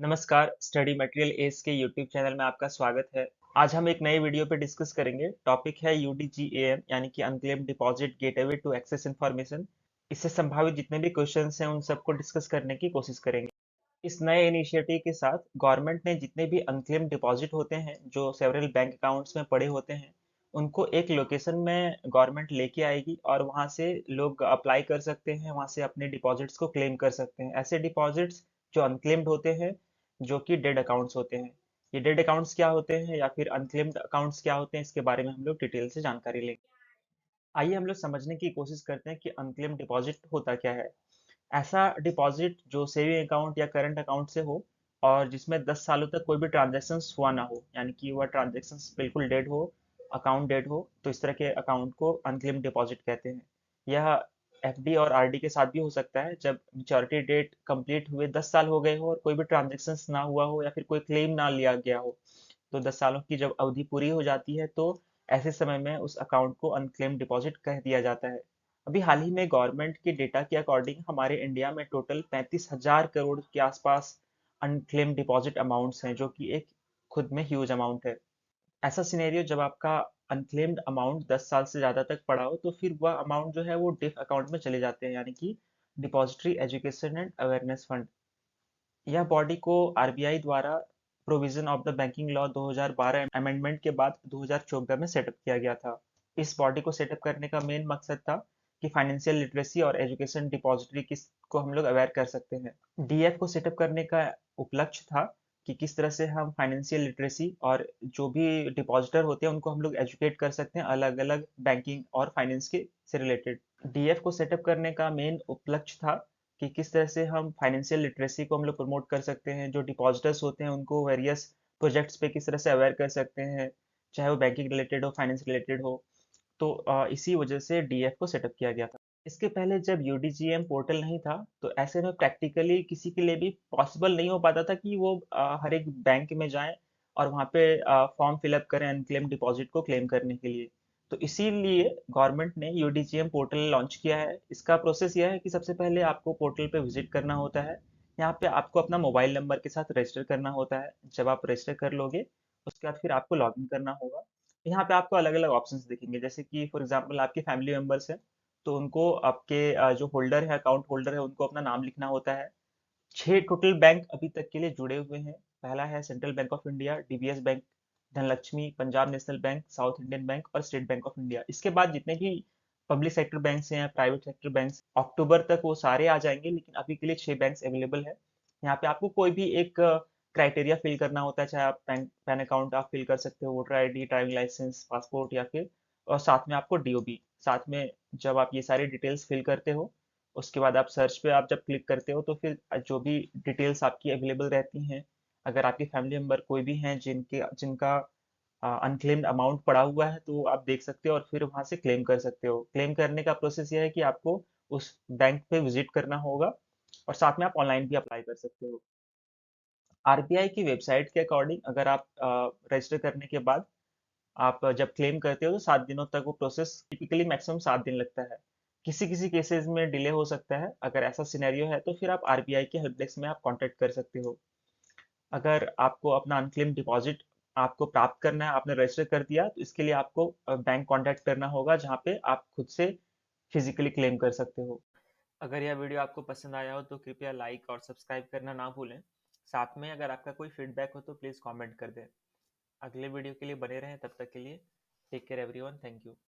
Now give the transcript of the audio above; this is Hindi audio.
नमस्कार, स्टडी मटेरियल एस के यूट्यूब चैनल में आपका स्वागत है। आज हम एक नए वीडियो पे डिस्कस करेंगे। टॉपिक है यूडीजीएएम यानी कि unclaimed deposit gateway to access information. इससे संभावित जितने भी क्वेश्चंस हैं उन सबको डिस्कस करने की कोशिश करेंगे। इस नए इनिशिएटिव के साथ गवर्नमेंट ने जितने भी अनक्लेम्ड डिपॉजिट होते हैं जो सेवरल बैंक अकाउंट्स में पड़े होते हैं, उनको एक लोकेशन में गवर्नमेंट लेके आएगी और वहां से लोग अप्लाई कर सकते हैं, वहां से अपने डिपॉजिट्स को क्लेम कर सकते हैं। ऐसे डिपॉजिट्स जो अनक्लेम्ड होते हैं, जो कि डेड अकाउंट्स होते हैं। ये डेड अकाउंट्स क्या होते हैं या फिर अनक्लेम्ड अकाउंट्स क्या होते हैं, इसके बारे में हम लोग डिटेल से जानकारी लेंगे। आइए हम लोग समझने की कोशिश करते हैं कि अनक्लेम्ड डिपॉजिट होता क्या है। ऐसा डिपॉजिट जो सेविंग अकाउंट या करंट अकाउंट से हो और जिसमें 10 सालों तक कोई भी ट्रांजैक्शंस हुआ ना हो, यानी कि वह ट्रांजैक्शंस बिल्कुल डेड हो, अकाउंट डेड हो, तो इस तरह के अकाउंट को अनक्लेम्ड डिपॉजिट कहते हैं। यह एफडी और आरडी के साथ भी हो सकता है जब मैच्योरिटी डेट कंप्लीट हुए 10 साल हो गए हो और कोई भी ट्रांजैक्शंस ना हुआ हो या फिर कोई क्लेम ना लिया गया हो। तो 10 सालों की जब अवधि पूरी हो जाती है तो ऐसे समय में उस अकाउंट को अनक्लेम्ड डिपॉजिट कह दिया जाता है। अभी हाल ही में गवर्नमेंट के डेटा के अकॉर्डिंग हमारे इंडिया में टोटल 35,000 करोड़ के आसपास अनक्लेम डिपॉजिट अमाउंट्स हैं, जो कि एक खुद में ह्यूज अमाउंट है। ऐसा सिनेरियो जब आपका अनक्लेम्ड अमाउंट 10 साल से ज़्यादा तक पड़ा हो तो फिर वह अमाउंट जो है वो डिफ अकाउंट में चले जाते हैं, यानी कि depository education and awareness fund. यह बॉडी को आरबीआई द्वारा provision of the banking law 2012 amendment के बाद 2014 में सेटअप किया गया था। इस बॉडी को सेटअप करने का मेन मकसद था कि फाइनेंशियल लिटरेसी और एजुकेशन डिपॉजिटरी किस को हम लोग अवेयर कर सकते हैं। डीएफ को सेटअप करने का उपलक्ष्य था कि किस तरह से हम फाइनेंशियल लिटरेसी और जो भी डिपॉजिटर होते हैं उनको हम लोग एजुकेट कर सकते हैं अलग अलग बैंकिंग और फाइनेंस के से रिलेटेड। डीएफ को सेटअप करने का मेन उपलक्ष्य था कि किस तरह से हम फाइनेंशियल लिटरेसी को हम लोग प्रमोट कर सकते हैं, जो डिपॉजिटर्स होते हैं उनको वेरियस प्रोजेक्ट्स पे किस तरह से अवेयर कर सकते हैं, चाहे वो बैंकिंग रिलेटेड हो, फाइनेंस रिलेटेड हो। तो इसी वजह से डीएफ को सेटअप किया गया था। इसके पहले जब यूडीजीएम पोर्टल नहीं था तो ऐसे में प्रैक्टिकली किसी के लिए भी पॉसिबल नहीं हो पाता था कि वो हर एक बैंक में जाएं और वहाँ पे फॉर्म फिलअप करें अनक्लेम डिपॉजिट को क्लेम करने के लिए। तो इसीलिए गवर्नमेंट ने यूडीजीएम पोर्टल लॉन्च किया है। इसका प्रोसेस यह है कि सबसे पहले आपको पोर्टल पे विजिट करना होता है। यहाँ पे आपको अपना मोबाइल नंबर के साथ रजिस्टर करना होता है। जब आप रजिस्टर कर लोगे उसके बाद फिर आपको लॉगिन करना होगा। यहाँ पे आपको अलग अलग ऑप्शंस दिखेंगे, जैसे कि फॉर एग्जांपल आपके फैमिली मेंबर्स हैं तो उनको आपके जो होल्डर है, अकाउंट होल्डर है, उनको अपना नाम लिखना होता है। 6 टोटल बैंक अभी तक के लिए जुड़े हुए हैं। पहला है central bank of India, DBS bank, Dhanlaxmi, Punjab national bank, south Indian bank और स्टेट बैंक ऑफ इंडिया। इसके बाद जितने भी पब्लिक सेक्टर बैंक्स हैं या प्राइवेट सेक्टर बैंक्स, अक्टूबर तक वो सारे आ जाएंगे, लेकिन अभी के लिए 6 बैंक्स अवेलेबल है। यहाँ पे आपको कोई भी एक क्राइटेरिया फिल करना होता है, चाहे आप पैन पैन अकाउंट आप फिल कर सकते हो, voter ID, driving licence, passport या फिर और साथ में आपको डीओबी। साथ में जब आप ये सारी डिटेल्स फिल करते हो उसके बाद आप सर्च पे आप जब क्लिक करते हो तो फिर जो भी डिटेल्स आपकी अवेलेबल रहती हैं, अगर आपके फैमिली मेंबर कोई भी हैं जिनके जिनका अनक्लेम्ड अमाउंट पड़ा हुआ है तो आप देख सकते हो और फिर वहां से क्लेम कर सकते हो। क्लेम करने का प्रोसेस ये है कि आपको उस बैंक पे विजिट करना होगा और साथ में आप ऑनलाइन भी अप्लाई कर सकते हो। आरबीआई की वेबसाइट के अकॉर्डिंग अगर आप रजिस्टर करने के बाद आप जब क्लेम करते हो तो 7 दिनों तक वो प्रोसेस, टिपिकली मैक्सिमम 7 दिन लगता है। किसी किसी केसेस में डिले हो सकता है। अगर ऐसा सिनेरियो है तो फिर आप आरबीआई के हेल्प डेस्क में आप कांटेक्ट कर सकते हो। अगर आपको अपना अनक्लेम डिपॉजिट आपको प्राप्त करना है, आपने रजिस्टर कर दिया, तो इसके लिए आपको बैंक कांटेक्ट करना होगा जहाँ पे आप खुद से फिजिकली क्लेम कर सकते हो। अगर यह वीडियो आपको पसंद आया हो तो कृपया लाइक और सब्सक्राइब करना ना भूलें। साथ में अगर आपका कोई फीडबैक हो तो प्लीज़ कमेंट कर दें। अगले वीडियो के लिए बने रहें, तब तक के लिए take care everyone, thank you.